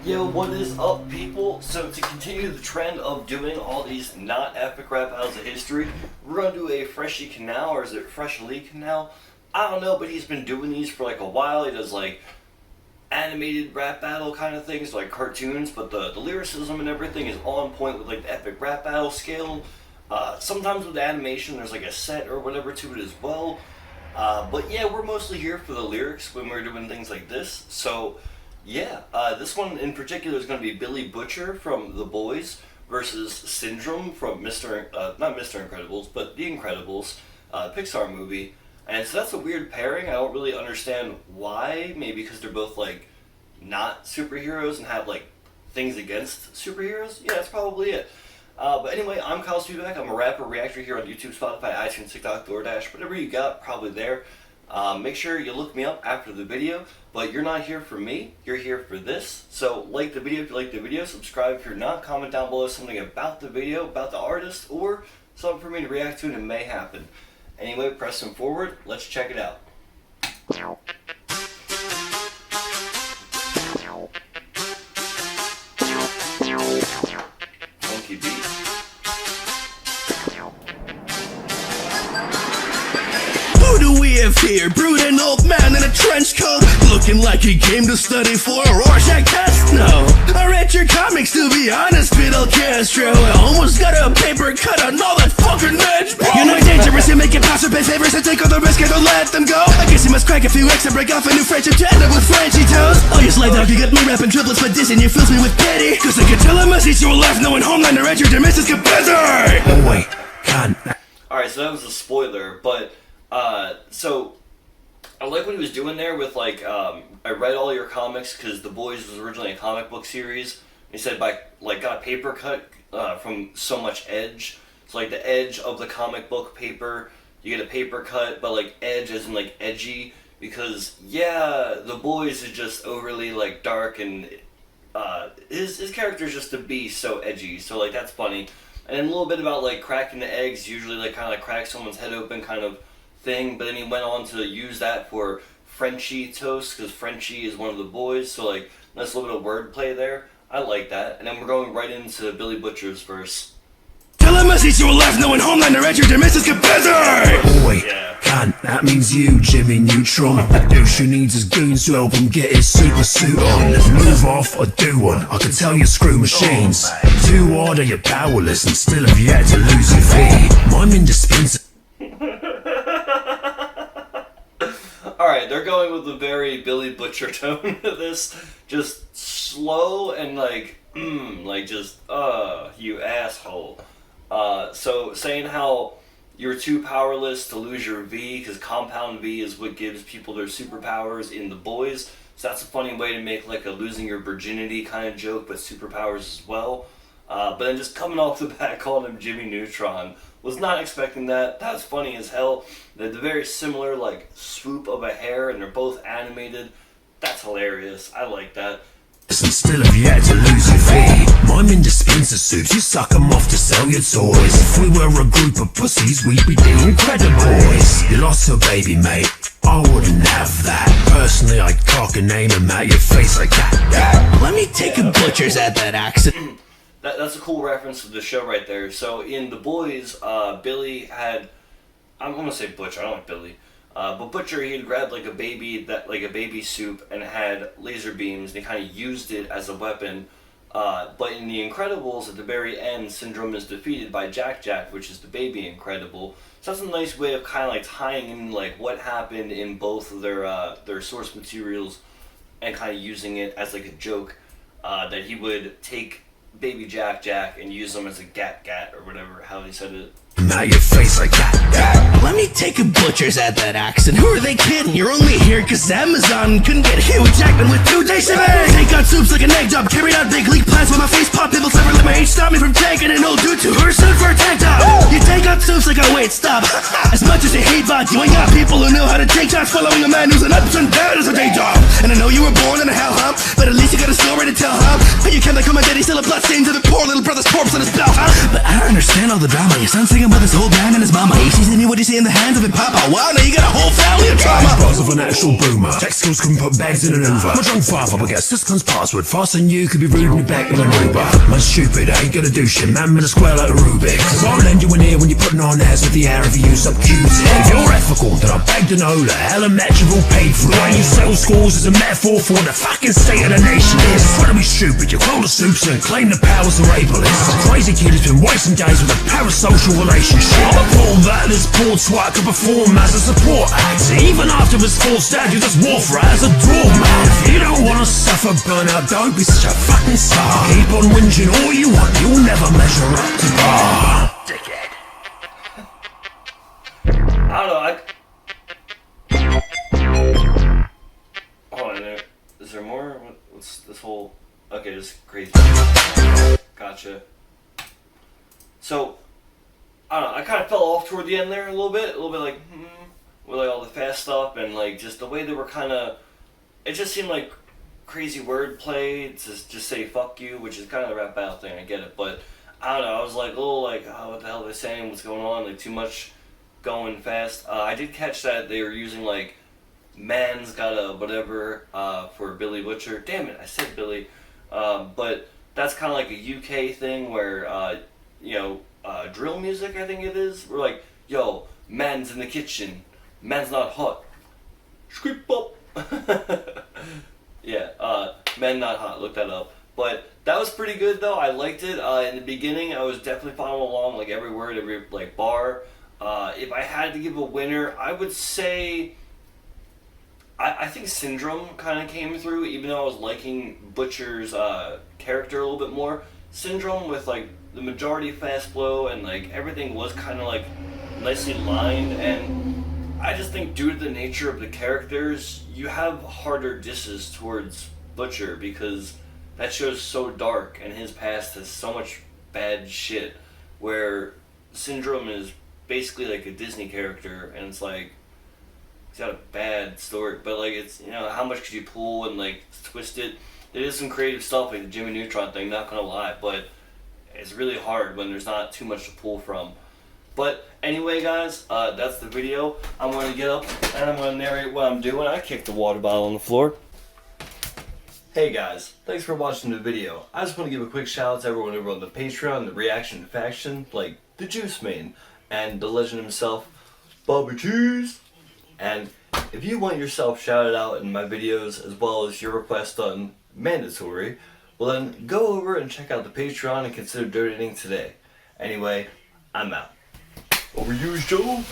Yo, what is up, people? So to continue the trend of doing all these not epic rap battles of history, we're gonna do a Freshy Kanal, or is it Freshly Kanal? I don't know, but he's been doing these for like a while. He does like animated rap battle kind of things, like cartoons, but the lyricism and everything is on point with like the epic rap battle scale. Sometimes with animation, there's like a set or whatever to it as well. But yeah, we're mostly here for the lyrics when we're doing things like this. So yeah, this one in particular is going to be Billy Butcher from The Boys versus Syndrome from not Mr. Incredibles, but The Incredibles, Pixar movie. And so that's a weird pairing. I don't really understand why. Maybe because they're both like not superheroes and have like things against superheroes. Yeah, that's probably it. But anyway, I'm Kyle Spivak. I'm a rapper reactor here on YouTube, Spotify, iTunes, TikTok, DoorDash, whatever you got, probably there. Make sure you look me up after the video, but you're not here for me, you're here for this. So like the video if you like the video, subscribe if you're not, comment down below something about the video, about the artist, or something for me to react to and it may happen. Anyway, pressing forward, let's check it out. Funky beat. Who do we have here? Brute, an old man in a trench coat, looking like he came to study for a Rorschach test? No, I read your comics, to be honest, Fidel Castro. I almost got a paper cut on all that fucking edge, bro. You know dangerous, you make it pass or pay favors and take all the risk and don't let them go. I guess you must crack a few eggs and break off a new friendship to end up with Frenchy toes. Oh, you slide dog, you got me rapping triplets, but dissing you fills me with pity. Cause I can tell I must eat your life, knowing Homelander at your demise is competitor. Oh wait, can't. Alright, so that was a spoiler, but so I like what he was doing there with like, I read all your comics because The Boys was originally a comic book series. He said by like got a paper cut from so much edge. So like the edge of the comic book paper, you get a paper cut, but like edge as in like edgy, because yeah, The Boys is just overly like dark and his character's just to be so edgy. So like that's funny. And then a little bit about like cracking the eggs, usually like kind of like crack someone's head open kind of thing, but then he went on to use that for Frenchy toast, because Frenchy is one of the boys, so like that's a little bit of wordplay there. I like that. And then we're going right into Billy Butcher's verse. Tell him I see your life, knowing Homelander at your demise is competitor. Oh wait, can't, that means you, Jimmy Neutron. The douche who needs his goons to help him get his super suit on. Move off or do one, I can tell you screw machines. Too hard or you're powerless and still have yet to lose your feet. I'm indispensable. Alright, they're going with a very Billy Butcher tone to this. Just slow and like, just, you asshole. So saying how you're too powerless to lose your V, because compound V is what gives people their superpowers in The Boys. So that's a funny way to make like a losing your virginity kind of joke, but superpowers as well. But then just coming off the bat calling him Jimmy Neutron, was not expecting that. That was funny as hell. They're very similar like swoop of a hair, and they're both animated. That's hilarious. I like that. And still have yet to lose your feet. I'm in dispenser suits, you suck 'em off to sell your toys. If we were a group of pussies, we'd be the Incrediboys. You lost your baby, mate, I wouldn't have that. Personally, I'd cock a name and mat your face like that. Let me take a butcher's at that accent. That's a cool reference to the show right there. So in The Boys, Billy had, I'm gonna say Butcher, I don't like Billy. But Butcher, he had grabbed like a baby soup and had laser beams, and he kind of used it as a weapon. But in The Incredibles, at the very end, Syndrome is defeated by Jack Jack, which is the baby Incredible. So that's a nice way of kind of like tying in like what happened in both of their source materials, and kind of using it as like a joke, that he would take baby Jack Jack and use them as a gat or whatever, how he said it. Now your face like that. Let me take a butcher's at that accent. Who are they kidding? You're only here cause Amazon couldn't get Hugh Jackman with 2-day shipping. Take out soups like an egg job, carried out big leak plans when my face pop. Pimples never let my age stop me from taking an old dude to her suit for a tank top. You take out soups like a wait stop. As much as you hate vodka, you ain't got people who know how to take shots, following a man who's an ups and down as a day job. And I know you were born in a hell hump, but at least you got a story to tell, huh? But you can't like my daddy still a blood stain to the poor little brother's corpse on his belt, huh? But I I understand all the drama. Your son's thinking about this old man and his mama. He sees in you what you see in the hands of it, Papa. Wow, now you got a whole family of trauma. Bars of a natural boomer. Tech skills couldn't put bags in an Uber. My drunk father would get Siscon's password. Faster than you could be reading me back in an Uber. Man stupid, I ain't gonna do shit. Man in a square like a Rubik. Cause I'll lend you an ear when you're putting on airs with the air of you use up Q-tip. If you're ethical, then I beg to know that hella match you've all paid for. Why you sell schools as a metaphor for the fucking state of the nation is. It's trying to be stupid, you call the soups and claim the powers are ableist. Some crazy kid who's been wasting days with a parasocial relationship. I'm appalled that this poor twat could perform as a support act. Even after his full dad, you just walk for as a doormat. If you don't wanna suffer burnout, don't be such a fucking star. Keep on whinging all you want, you'll never measure up to bar. Dickhead. I don't know, hold on there. Is there more? What's this whole... Okay, this is crazy. Gotcha. So, I don't know, I kind of fell off toward the end there a little bit like, with like all the fast stuff and like just the way they were kind of... It just seemed like crazy wordplay to just say fuck you, which is kind of the rap battle thing, I get it, but I don't know, I was like, oh, like, oh, what the hell are they saying, what's going on, like too much going fast. I did catch that they were using like man's got a whatever for Billy Butcher. Damn it, I said Billy. But that's kind of like a UK thing where, drill music, I think it is. We're like, yo, man's in the kitchen. Man's not hot. Script up. Yeah, men not hot. Look that up. But that was pretty good though. I liked it. In the beginning, I was definitely following along, like every word, every like bar. If I had to give a winner, I would say I think Syndrome kind of came through, even though I was liking Butcher's character a little bit more. Syndrome with like the majority fast flow and like everything was kind of like nicely lined, and I just think due to the nature of the characters, you have harder disses towards Butcher because that show's so dark and his past has so much bad shit, where Syndrome is basically like a Disney character and it's like he's got a bad story, but like it's, how much could you pull and like twist it. There is some creative stuff like the Jimmy Neutron thing, not gonna lie, but it's really hard when there's not too much to pull from. But anyway guys, that's the video. I'm going to get up and I'm going to narrate what I'm doing. I kicked the water bottle on the floor. Hey guys, thanks for watching the video. I just want to give a quick shout out to everyone over on the Patreon, the Reaction Faction, like the Juice Man, and the legend himself, Bobby Cheese. And if you want yourself shouted out in my videos as well as your request done mandatory, well then go over and check out the Patreon and consider donating today. Anyway, I'm out. Overused joke.